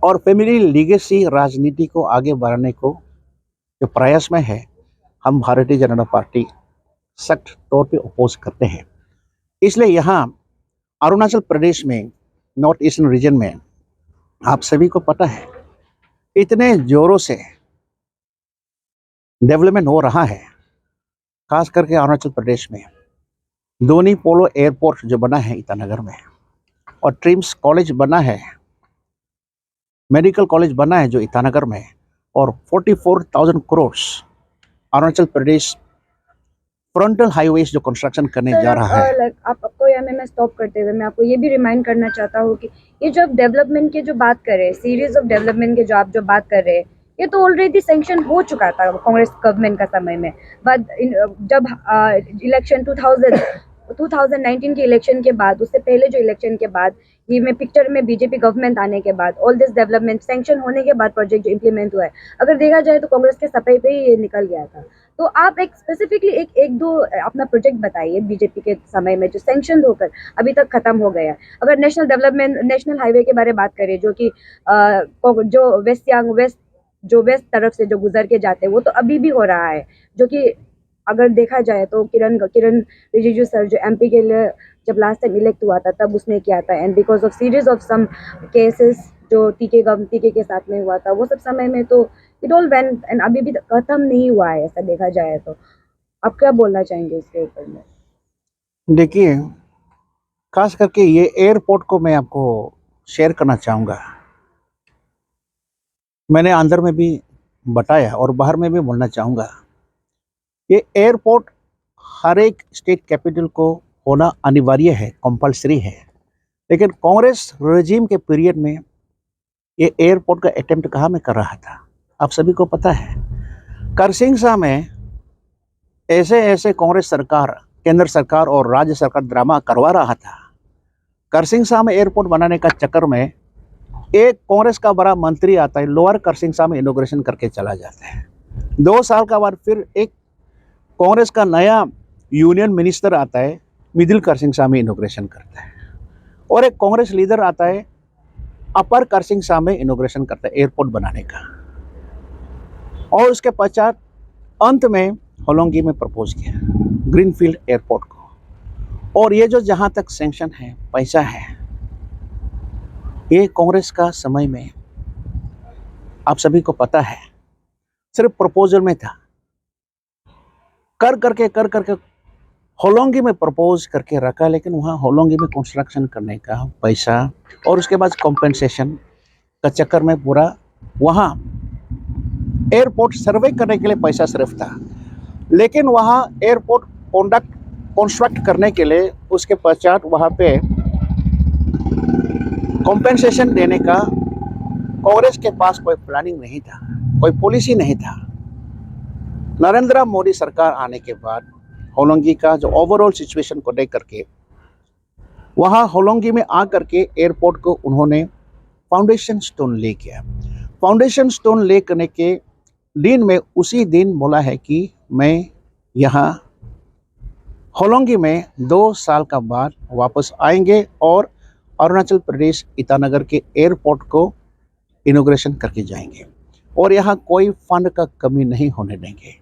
और family legacy राजनीति को आगे बढ़ाने को जो प्रयास में है, हम भारतीय जनता पार्टी सख्त तौर पे अपोज करते हैं। इसलिए यहाँ अरुणाचल प्रदेश में, नॉर्थ ईस्टर्न रीजन में, आप सभी को पता है इतने जोरों से डेवलपमेंट हो रहा है, खास करके अरुणाचल प्रदेश में दोनी पोलो एयरपोर्ट जो बना है ईटानगर में, और ट्रिम्स कॉलेज बना है, मेडिकल कॉलेज बना है जो ईटानगर में, और 44,000 करोड़ अरुणाचल प्रदेश फ्रंटल हाईवेज जो कंस्ट्रक्शन करने सर जा रहा है। आपको यहाँ मैं स्टॉप करते हुए मैं आपको ये भी रिमाइंड करना चाहता हूँ कि ये जो आप डेवलपमेंट की जो बात कर रहे हैं, सीरीज ऑफ डेवलपमेंट के जो आप जो बात कर रहे हैं, ये तो ऑलरेडी सैंक्शन हो चुका था कांग्रेस गवर्नमेंट का समय में। बाद जब इलेक्शन 2019 के इलेक्शन के बाद, उससे पहले जो इलेक्शन के बाद, ये में पिक्चर में बीजेपी गवर्नमेंट आने के बाद, ऑल दिस डेवलपमेंट सैंक्शन होने के बाद प्रोजेक्ट जो इम्प्लीमेंट हुआ है, अगर देखा जाए तो कांग्रेस के सफाई पे ही ये निकल गया था। तो आप एक स्पेसिफिकली एक दो अपना प्रोजेक्ट बताइए बीजेपी के समय में जो सैंक्शन होकर अभी तक खत्म हो गया है। अगर नेशनल डेवलपमेंट, नेशनल हाईवे के बारे में बात करें, जो कि जो वेस्ट तरफ से जो गुजर के जाते हैं, वो तो अभी भी हो रहा है। जो कि अगर देखा जाए तो किरण रिजिजू सर जो एमपी के लिए जब लास्ट टाइम इलेक्ट हुआ था तब उसने किया था, and because of series of some cases जो टीके के साथ में हुआ था, वो सब समय में तो इट ऑल वेंट, एंड अभी भी खत्म नहीं हुआ है ऐसा देखा जाए तो। आप क्या बोलना चाहेंगे इसके ऊपर में? देखिए, खास करके ये एयरपोर्ट को मैं आपको शेयर करना चाहूँगा। मैंने अंदर में भी बताया और बाहर में भी बोलना चाहूँगा, ये एयरपोर्ट हर एक स्टेट कैपिटल को होना अनिवार्य है, कंपलसरी है। लेकिन कांग्रेस रेजिम के पीरियड में ये एयरपोर्ट का अटेम्प्ट कहाँ में कर रहा था, आप सभी को पता है। करसिंगसा में ऐसे ऐसे कांग्रेस सरकार, केंद्र सरकार और राज्य सरकार ड्रामा करवा रहा था। करसिंगसा में एयरपोर्ट बनाने का चक्कर में एक कांग्रेस का बड़ा मंत्री आता है, लोअर करसिंगसा में इनोग्रेशन करके चला जाता है। 2 साल का बाद फिर एक कांग्रेस का नया यूनियन मिनिस्टर आता है, मिडिल करसिंगसा में इनोग्रेशन करता है, और एक कांग्रेस लीडर आता है, अपर करसिंगसा में इनोग्रेशन करता है एयरपोर्ट बनाने का। और उसके पश्चात अंत में होलोंगी में प्रपोज किया ग्रीनफील्ड एयरपोर्ट को। और ये जो जहां तक सैंक्शन है, पैसा है, ये कांग्रेस का समय में आप सभी को पता है सिर्फ प्रपोजल में था। कर करके होलोंगी में प्रपोज करके रखा, लेकिन वहाँ होलोंगी में कंस्ट्रक्शन करने का पैसा और उसके बाद कॉम्पेंसेशन का चक्कर में पूरा वहाँ एयरपोर्ट सर्वे करने के लिए पैसा सिर्फ था। लेकिन वहाँ एयरपोर्ट कंस्ट्रक्ट करने के लिए उसके पश्चात वहाँ पे कॉम्पेंसेशन देने का कांग्रेस के पास कोई प्लानिंग नहीं था, कोई पॉलिसी नहीं था। नरेंद्र मोदी सरकार आने के बाद होलोंगी का जो ओवरऑल सिचुएशन को देख करके वहाँ होलोंगी में आकर के एयरपोर्ट को उन्होंने फाउंडेशन स्टोन ले किया। फाउंडेशन स्टोन ले करने के दिन में उसी दिन बोला है कि मैं यहाँ होलोंगी में 2 साल का बाद वापस आएंगे और अरुणाचल प्रदेश ईटानगर के एयरपोर्ट को इनोग्रेशन करके जाएंगे, और यहाँ कोई फंड का कमी नहीं होने देंगे।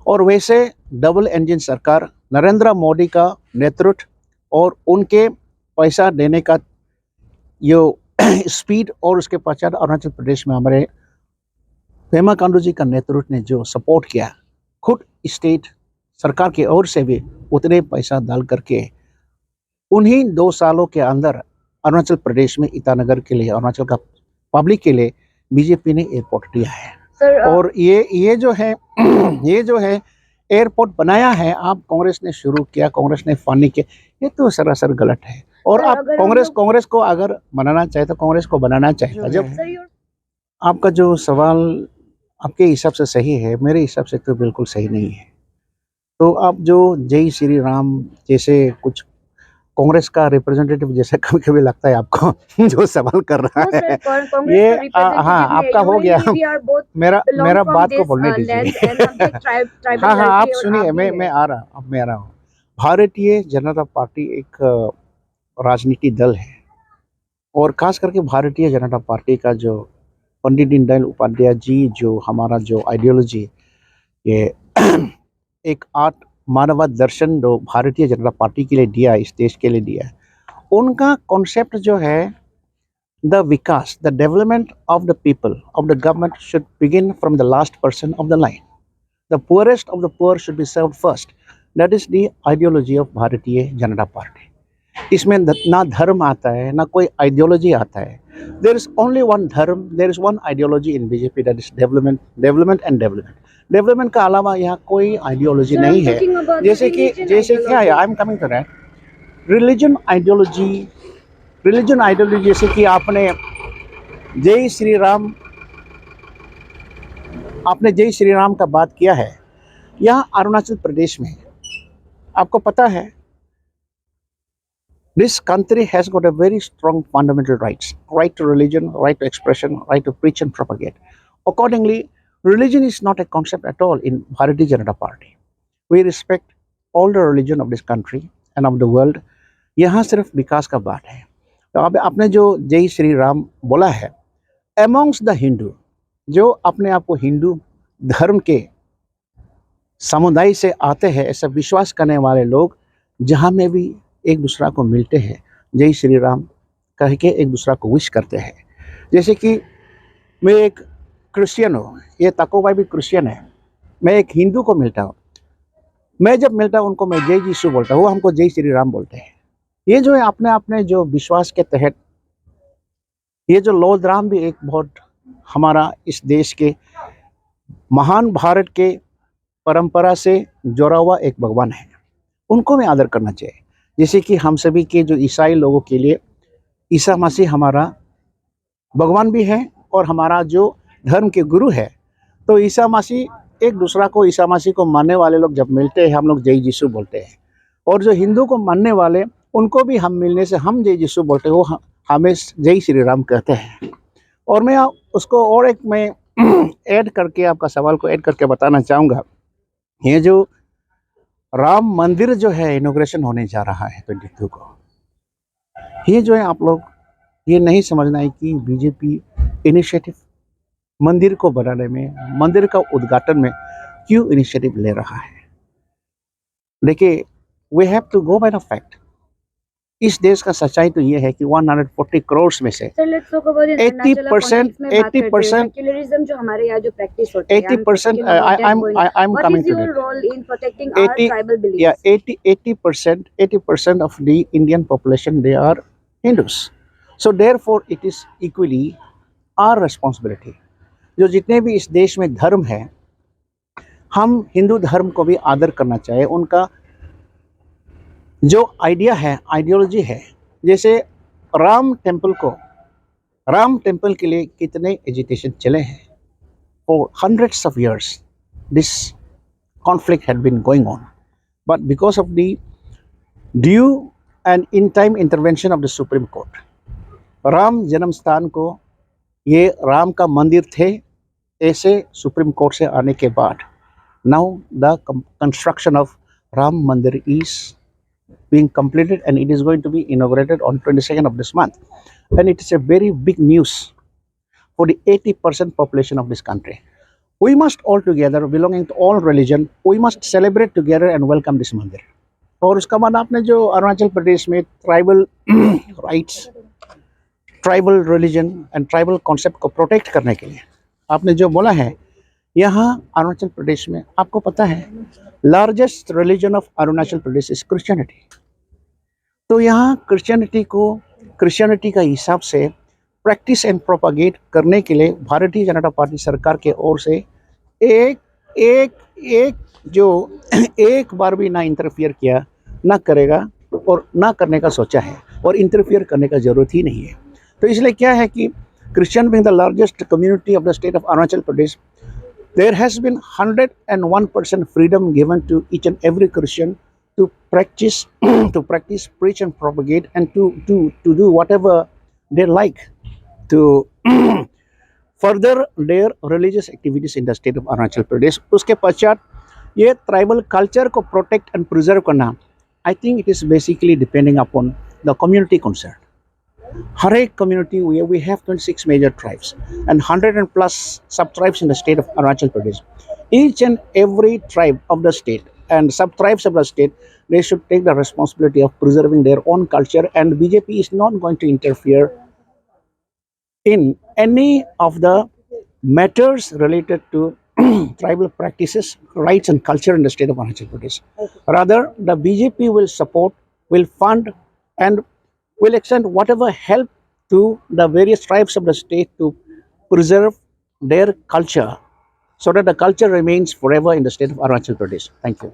और वैसे डबल इंजन सरकार, नरेंद्र मोदी का नेतृत्व और उनके पैसा देने का जो स्पीड, और उसके पश्चात अरुणाचल प्रदेश में हमारे पेमा खांडू जी का नेतृत्व ने जो सपोर्ट किया, खुद स्टेट सरकार की ओर से भी उतने पैसा डाल करके उन्हीं 2 सालों के अंदर अरुणाचल प्रदेश में ईटानगर के लिए, अरुणाचल का पब्लिक के लिए बीजेपी ने एयरपोर्ट दिया है। सर और ये जो है ये जो है एयरपोर्ट बनाया है, आप कांग्रेस ने शुरू किया, कांग्रेस ने फंडिंग किया, ये तो सरासर गलत है। और सर आप अगर हम कांग्रेस को अगर बनाना चाहे तो कांग्रेस को बनाना चाहिए था। जब आपका जो सवाल आपके हिसाब से सही है, मेरे हिसाब से तो बिल्कुल सही नहीं है। तो आप जो जय श्री राम जैसे कुछ कांग्रेस का रिप्रेजेंटेटिव जैसा कभी कभी लगता है आपको जो सवाल कर रहा नो है, सर, कांग्रेस ये का रिप्रेजेंटेटिव हाँ में आपका यू हो एंड गया। मी, वी आर बोथ मेरा बिलोंग मेरा फ्रॉम बात को दिस बोलने लैंड, दीजिए। एंड हम भी ट्राइबल हाँ हाँ, आप लड़के और आप सुनिए, भी मैं है। आ रहा, अब मैं आ रहा हूँ। भारतीय जनता पार्टी एक राजनीति दल है, और खास करके भारतीय जनता पार्टी का जो पंडित दीनदयाल उपाध्याय जी जो हमारा जो आइडियोलॉजी, ये एक आठ मानव दर्शन जो भारतीय जनता पार्टी के लिए दिया, इस देश के लिए दिया, उनका कॉन्सेप्ट जो है the Vikas, the development of the people of the government should begin from the last person of the line, the poorest of the poor should be served first. That is the ideology of Bharatiya Janata party. इसमें ना धर्म आता है, ना कोई ideology आता है। There is only one धर्म, there is one ideology in BJP, that is development, development and development. Development का अलावा यहाँ कोई आइडियोलॉजी So I'm नहीं है। talking about the जैसे कि religion I ideology. Am coming to that. Religion ideology, religion ideology जैसे कि आपने जय श्री राम, आपने जय श्री राम का बात किया है। यहाँ अरुणाचल प्रदेश में आपको पता है, this country has got a very strong fundamental rights, right to religion, right to expression, right to preach and propagate. Accordingly, religion is not a concept at all in Bharatiya Janata Party. We respect all the religion of this country and of the world. यहाँ सिर्फ विकास का बात है। तो अब आपने जो जय श्री राम बोला है, amongst the हिंदू, जो अपने आप को हिंदू धर्म के समुदाय से आते हैं, ऐसा विश्वास करने वाले लोग जहाँ में भी एक दूसरा को मिलते हैं, जय श्री राम कह के एक दूसरा को विश करते हैं। जैसे कि मैं एक क्रिश्चियन हूँ, ये तको भाई भी क्रिश्चियन है, मैं एक हिंदू को मिलता हूँ, मैं जब मिलता हूँ उनको मैं जय यीशु बोलता हूँ, वो हमको जय श्री राम बोलते हैं। ये जो है अपने अपने जो विश्वास के तहत, ये जो लॉर्ड राम भी एक बहुत हमारा इस देश के महान भारत के परंपरा से जुड़ा हुआ एक भगवान है, उनको में आदर करना चाहिए। जैसे कि हम सभी के जो ईसाई लोगों के लिए ईसा मसीह हमारा भगवान भी है और हमारा जो धर्म के गुरु है। तो ईसा मसीह, एक दूसरा को ईसा मसीह को मानने वाले लोग जब मिलते हैं, हम लोग जय यीशु बोलते हैं। और जो हिंदू को मानने वाले, उनको भी हम मिलने से हम जय यीशु बोलते हैं, वो हमें जय श्री राम कहते हैं। और मैं उसको और एक मैं ऐड करके, आपका सवाल को ऐड करके बताना चाहूँगा, ये जो राम मंदिर जो है इनॉग्रेशन होने जा रहा है 22 को, ये जो है आप लोग ये नहीं समझना है कि बीजेपी इनिशिएटिव मंदिर को बनाने में, मंदिर का उद्घाटन में क्यों इनिशिएटिव ले रहा है। देखिए, we have to go by the fact. इस देश का सच्चाई तो ये है कि 140 करोड़ में से 80% सेक्युलरिज्म जो हमारे यहाँ जो प्रैक्टिस होती है, 80% I am coming to that. Role in protecting our tribal beliefs? 80% of the Indian population, they are Hindus. So therefore it is equally our responsibility। जो जितने भी इस देश में धर्म है, हम हिंदू धर्म को भी आदर करना चाहिए। उनका जो आइडिया है, आइडियोलॉजी है, जैसे राम टेम्पल के लिए कितने एजिटेशन चले हैं। For hundreds of years this conflict had been going on, but because of the due and in time intervention of the supreme court, Ram जन्म स्थान को ये राम का मंदिर थे, ऐसे सुप्रीम कोर्ट से आने के बाद now the construction of Ram मंदिर is being completed and it is going to be inaugurated on 22nd of this month, and it is a very big news for the 80% population of this country. We must all together, belonging to all religion, we must celebrate together and welcome this mandir। और उसका बाद आपने जो अरुणाचल प्रदेश में tribal rights, tribal religion and tribal concept को protect करने के लिए आपने जो बोला है, यहाँ अरुणाचल प्रदेश में आपको पता है largest religion of Arunachal Pradesh is Christianity. तो यहाँ क्रिश्चियनिटी का हिसाब से प्रैक्टिस एंड प्रोपागेट करने के लिए भारतीय जनता पार्टी सरकार के ओर से एक बार भी ना इंटरफियर किया, ना करेगा और ना करने का सोचा है, और इंटरफियर करने का ज़रूरत ही नहीं है। तो इसलिए क्या है कि Christian being the largest community of the state of Arunachal Pradesh, there has been 101% freedom given to each and every Christian to practice, preach and propagate, and to do whatever they like to further their religious activities in the state of Arunachal Pradesh। उसके पश्चात ये tribal culture को protect and preserve करना, I think it is basically depending upon the community concerned। Har ek community we have 26 major tribes and 100 and plus sub-tribes in the state of Arunachal Pradesh. Each and every tribe of the state and sub-tribes of the state, they should take the responsibility of preserving their own culture, and BJP is not going to interfere in any of the matters related to tribal practices, rights and culture in the state of Arunachal Pradesh. Rather, the BJP will support, will fund and will extend whatever help to the various tribes of the state to preserve their culture so that the culture remains forever in the state of Arunachal Pradesh. Thank you.